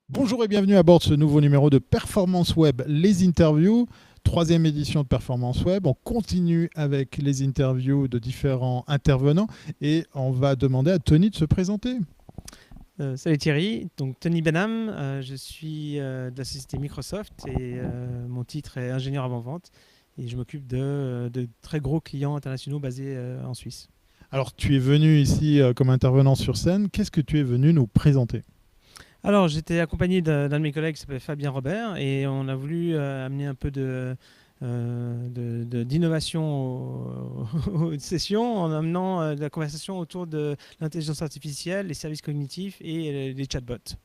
Bonjour et bienvenue à bord de ce nouveau numéro de Performance Web, les interviews, troisième édition de Performance Web. On continue avec les interviews de différents intervenants et on va demander à Tony de se présenter. Salut Thierry, donc Tony Benham, je suis de la société Microsoft et mon titre est ingénieur avant-vente et je m'occupe de très gros clients internationaux basés en Suisse. Alors tu es venu ici comme intervenant sur scène, qu'est-ce que tu es venu nous présenter ? Alors j'étais accompagné d'un de mes collègues qui s'appelle Fabien Robert et on a voulu amener un peu d'innovation aux sessions en amenant de la conversation autour de l'intelligence artificielle, les services cognitifs et les chatbots.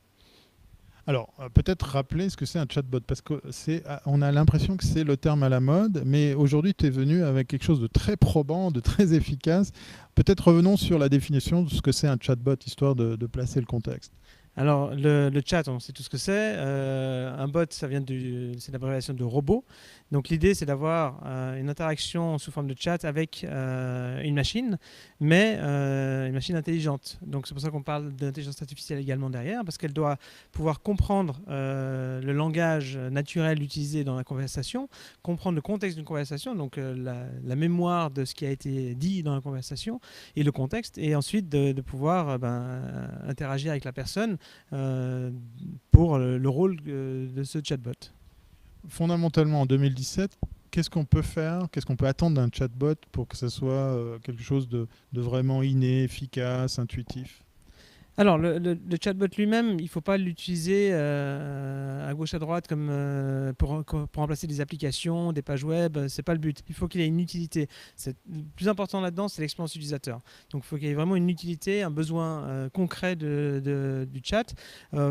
Alors, peut-être rappeler ce que c'est un chatbot, parce qu'on a l'impression que c'est le terme à la mode, mais aujourd'hui, tu es venu avec quelque chose de très probant, de très efficace. Peut-être revenons sur la définition de ce que c'est un chatbot, histoire de placer le contexte. Alors, le chat, on sait tout ce que c'est. Un bot, c'est l'abréviation de robot. Donc, l'idée, c'est d'avoir une interaction sous forme de chat avec une machine, mais une machine intelligente. Donc, c'est pour ça qu'on parle d'intelligence artificielle également derrière, parce qu'elle doit pouvoir comprendre le langage naturel utilisé dans la conversation, comprendre le contexte d'une conversation, donc la mémoire de ce qui a été dit dans la conversation et le contexte, et ensuite de pouvoir interagir avec la personne pour le rôle de ce chatbot. Fondamentalement, en 2017, qu'est-ce qu'on peut faire, qu'est-ce qu'on peut attendre d'un chatbot pour que ce soit quelque chose de vraiment inné, efficace, intuitif ? Alors, le chatbot lui-même, il ne faut pas l'utiliser à gauche, à droite comme pour remplacer des applications, des pages web. Ce n'est pas le but. Il faut qu'il ait une utilité. Le plus important là-dedans, c'est l'expérience utilisateur. Donc, il faut qu'il y ait vraiment une utilité, un besoin concret du chat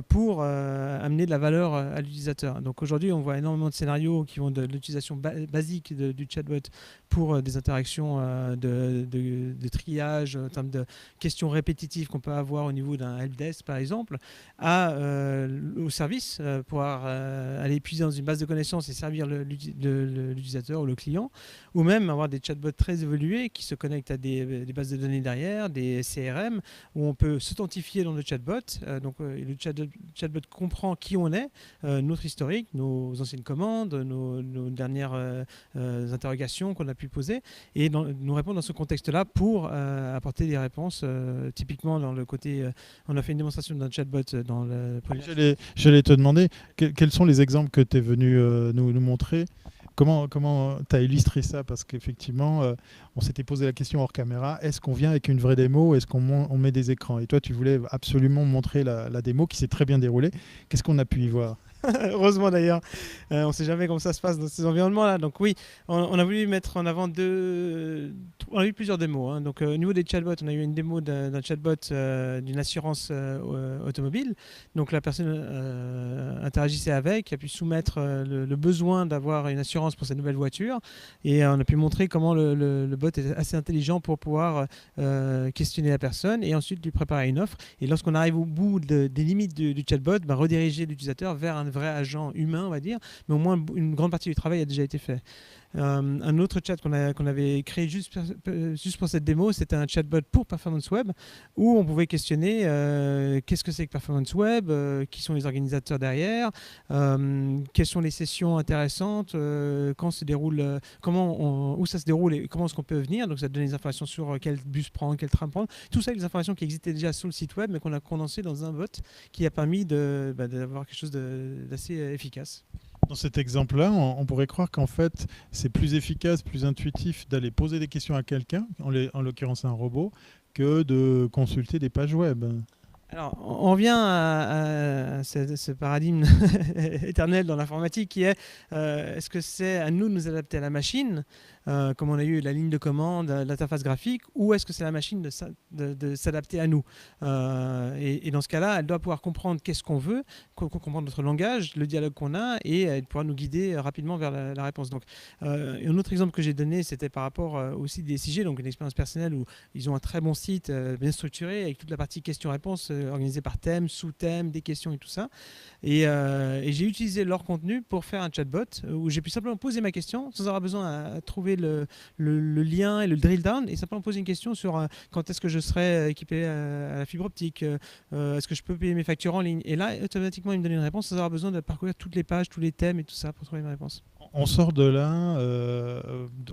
pour amener de la valeur à l'utilisateur. Donc, aujourd'hui, on voit énormément de scénarios qui vont de l'utilisation basique du chatbot pour des interactions de triage, en termes de questions répétitives qu'on peut avoir au niveau d'un helpdesk par exemple, au service, pouvoir aller puiser dans une base de connaissances et servir l'utilisateur ou le client, ou même avoir des chatbots très évolués qui se connectent à des bases de données derrière, des CRM, où on peut s'authentifier dans le chatbot. Le chatbot comprend qui on est, notre historique, nos anciennes commandes, nos dernières interrogations qu'on a pu poser, et nous répondre dans ce contexte-là pour apporter des réponses, typiquement dans le côté... on a fait une démonstration d'un chatbot dans le... J'allais te demander, quels sont les exemples que tu es venu nous montrer ? Comment tu as illustré ça ? Parce qu'effectivement, on s'était posé la question hors caméra, est-ce qu'on vient avec une vraie démo ou est-ce qu'on met des écrans ? Et toi, tu voulais absolument montrer la démo qui s'est très bien déroulée. Qu'est-ce qu'on a pu y voir ? Heureusement d'ailleurs, on ne sait jamais comment ça se passe dans ces environnements-là. Donc oui, on a voulu mettre en avant on a eu plusieurs démos. Hein. Donc au niveau des chatbots, on a eu une démo d'un chatbot d'une assurance automobile. Donc la personne interagissait avec, a pu soumettre le besoin d'avoir une assurance pour sa nouvelle voiture, et on a pu montrer comment le bot est assez intelligent pour pouvoir questionner la personne et ensuite lui préparer une offre. Et lorsqu'on arrive au bout des limites du chatbot, rediriger l'utilisateur vers un vrai agent humain, on va dire, mais au moins une grande partie du travail a déjà été fait. Un autre chat qu'on avait créé juste pour cette démo, c'était un chatbot pour Performance Web, où on pouvait questionner qu'est-ce que c'est que Performance Web, qui sont les organisateurs derrière, quelles sont les sessions intéressantes, quand se déroule, où ça se déroule et comment est-ce qu'on peut venir. Donc ça donne des informations sur quel bus prendre, quel train prendre, tout ça, les informations qui existaient déjà sur le site web, mais qu'on a condensé dans un bot qui a permis d'avoir quelque chose d'assez efficace. Dans cet exemple-là, on pourrait croire qu'en fait, c'est plus efficace, plus intuitif d'aller poser des questions à quelqu'un, en l'occurrence un robot, que de consulter des pages web. Alors, on revient à ce paradigme éternel dans l'informatique qui est est-ce que c'est à nous de nous adapter à la machine, comme on a eu la ligne de commande, l'interface graphique, ou est-ce que c'est la machine de s'adapter à nous et dans ce cas-là, elle doit pouvoir comprendre qu'est-ce qu'on veut, comprendre notre langage, le dialogue qu'on a, et elle pourra nous guider rapidement vers la réponse. Donc, un autre exemple que j'ai donné, c'était par rapport aussi des SIG, donc une expérience personnelle où ils ont un très bon site bien structuré avec toute la partie questions-réponses organisée par thème, sous-thème, des questions et tout ça. Et j'ai utilisé leur contenu pour faire un chatbot où j'ai pu simplement poser ma question sans avoir besoin de trouver le lien et le drill down et simplement poser une question sur quand est-ce que je serai équipé à la fibre optique, est-ce que je peux payer mes factures en ligne. Et là, automatiquement, il me donne une réponse sans avoir besoin de parcourir toutes les pages, tous les thèmes et tout ça pour trouver une réponse. On sort de là,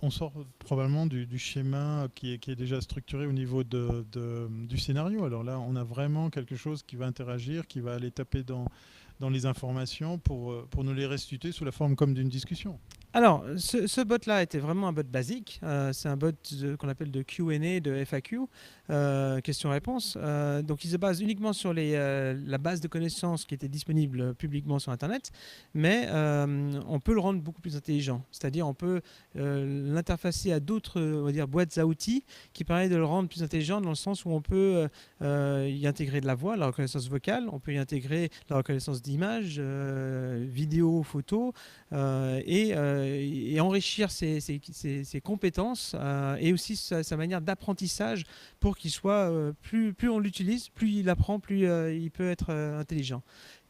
on sort probablement du schéma qui est déjà structuré au niveau du scénario. Alors là, on a vraiment quelque chose qui va interagir, qui va aller taper dans les informations pour nous les restituer sous la forme comme d'une discussion. Alors, ce bot-là était vraiment un bot basique. C'est un bot qu'on appelle de Q&A, de FAQ, question-réponse. Donc, il se base uniquement sur la base de connaissances qui était disponible publiquement sur Internet, mais on peut le rendre beaucoup plus intelligent. C'est-à-dire, on peut l'interfacer à d'autres, on va dire, boîtes à outils qui permettent de le rendre plus intelligent dans le sens où on peut y intégrer de la voix, la reconnaissance vocale, on peut y intégrer la reconnaissance d'images, vidéo, photos, et enrichir ses compétences et aussi sa manière d'apprentissage pour qu'il soit, plus on l'utilise, plus il apprend, plus il peut être intelligent.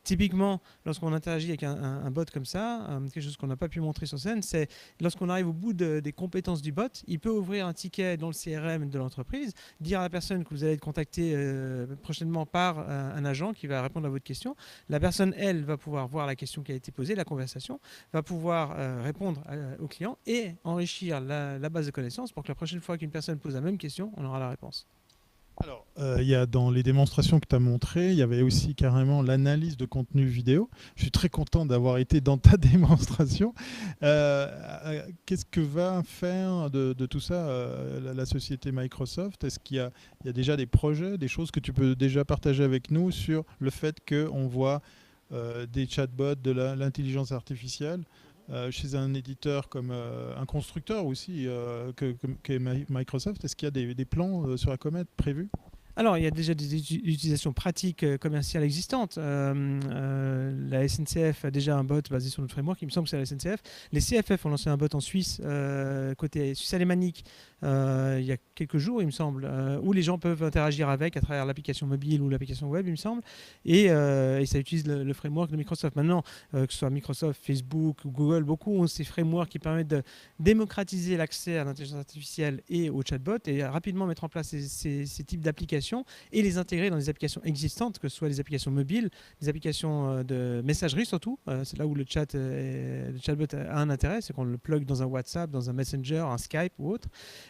Typiquement, lorsqu'on interagit avec un bot comme ça, quelque chose qu'on n'a pas pu montrer sur scène, c'est lorsqu'on arrive au bout des compétences du bot, il peut ouvrir un ticket dans le CRM de l'entreprise, dire à la personne que vous allez être contacté prochainement par un agent qui va répondre à votre question. La personne, elle, va pouvoir voir la question qui a été posée, la conversation, va pouvoir répondre au client et enrichir la base de connaissances pour que la prochaine fois qu'une personne pose la même question, on aura la réponse. Alors, il y a dans les démonstrations que tu as montrées, il y avait aussi carrément l'analyse de contenu vidéo. Je suis très content d'avoir été dans ta démonstration. Qu'est-ce que va faire de tout ça la société Microsoft? Est-ce qu'il y a déjà des projets, des choses que tu peux déjà partager avec nous sur le fait qu'on voit des chatbots, de l'intelligence artificielle chez un éditeur comme un constructeur aussi qu'est Microsoft? Est-ce qu'il y a des plans sur la comète prévus? Alors, il y a déjà des utilisations pratiques commerciales existantes. La SNCF a déjà un bot basé sur notre framework. Il me semble que c'est la SNCF. Les CFF ont lancé un bot en Suisse, côté Suisse alémanique, il y a quelques jours, il me semble, où les gens peuvent interagir avec à travers l'application mobile ou l'application web, il me semble. Et ça utilise le framework de Microsoft. Maintenant, que ce soit Microsoft, Facebook ou Google, beaucoup ont ces frameworks qui permettent de démocratiser l'accès à l'intelligence artificielle et au chatbot et rapidement mettre en place ces types d'applications et les intégrer dans des applications existantes, que ce soit des applications mobiles, des applications de messagerie surtout. C'est là où le chatbot a un intérêt, c'est qu'on le plug dans un WhatsApp, dans un Messenger, un Skype ou autre,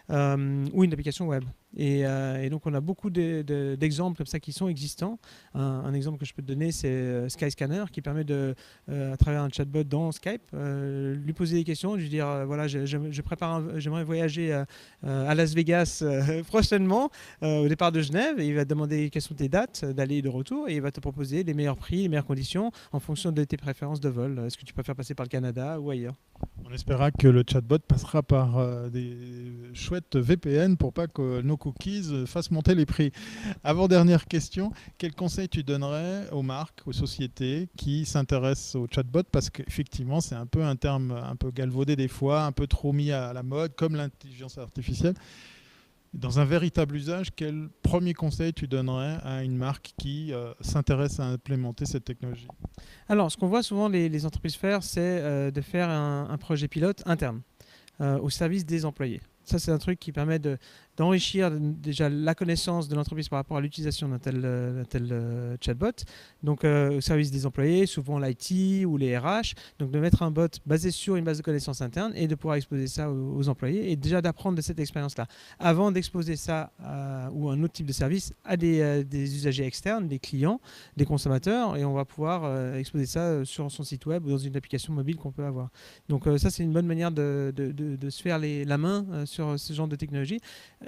ou une application web. Et donc on a beaucoup d'exemples comme ça qui sont existants. Un exemple que je peux te donner, c'est Skyscanner qui permet à travers un chatbot dans Skype, lui poser des questions, lui dire voilà, j'aimerais voyager à Las Vegas prochainement au départ de Genève, et il va te demander quelles sont tes dates d'aller et de retour, et il va te proposer les meilleurs prix, les meilleures conditions en fonction de tes préférences de vol. Est-ce que tu préfères passer par le Canada ou ailleurs? On espérera que le chatbot passera par des chouettes VPN pour pas que nos cookies fassent monter les prix. Avant-dernière question, quel conseil tu donnerais aux marques, aux sociétés qui s'intéressent au chatbot? Parce qu'effectivement, c'est un peu un terme un peu galvaudé des fois, un peu trop mis à la mode, comme l'intelligence artificielle. Dans un véritable usage, quel premier conseil tu donnerais à une marque qui s'intéresse à implémenter cette technologie? Alors, ce qu'on voit souvent les entreprises faire, c'est de faire un projet pilote interne au service des employés. Ça, c'est un truc qui permet d'enrichir déjà la connaissance de l'entreprise par rapport à l'utilisation d'un tel chatbot. Donc, au service des employés, souvent l'IT ou les RH. Donc, de mettre un bot basé sur une base de connaissances interne et de pouvoir exposer ça aux employés et déjà d'apprendre de cette expérience-là. Avant d'exposer ça ou un autre type de service à des usagers externes, des clients, des consommateurs, et on va pouvoir exposer ça sur son site web ou dans une application mobile qu'on peut avoir. Donc, ça, c'est une bonne manière de se faire la main sur ce genre de technologie.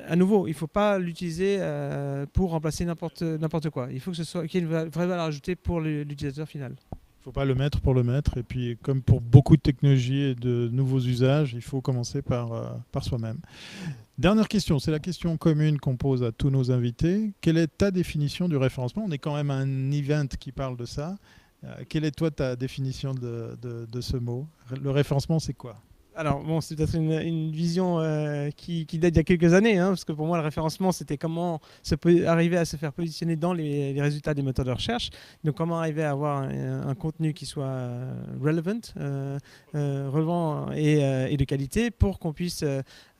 À nouveau, il ne faut pas l'utiliser pour remplacer n'importe quoi. Il faut qu'il y ait une vraie valeur ajoutée pour l'utilisateur final. Il ne faut pas le mettre pour le mettre. Et puis, comme pour beaucoup de technologies et de nouveaux usages, il faut commencer par soi-même. Dernière question, c'est la question commune qu'on pose à tous nos invités. Quelle est ta définition du référencement? On est quand même un event qui parle de ça. Quelle est toi ta définition de ce mot? Le référencement, c'est quoi? Alors bon, c'est peut-être une vision qui date d'il y a quelques années, hein, parce que pour moi le référencement c'était comment arriver à se faire positionner dans les résultats des moteurs de recherche, donc comment arriver à avoir un contenu qui soit relevant et de qualité pour qu'on puisse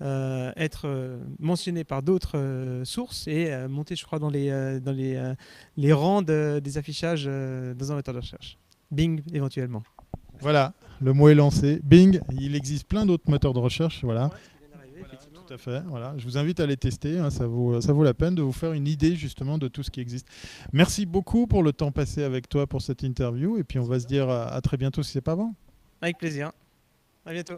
être mentionné par d'autres sources et monter, je crois, dans les rangs des affichages dans un moteur de recherche. Bing éventuellement. Voilà, le mot est lancé. Bing, il existe plein d'autres moteurs de recherche. Voilà. Tout à fait. Voilà. Je vous invite à les tester. Hein, ça vaut la peine de vous faire une idée justement de tout ce qui existe. Merci beaucoup pour le temps passé avec toi pour cette interview. Et puis on va se dire à très bientôt si c'est pas avant. Avec plaisir. À bientôt.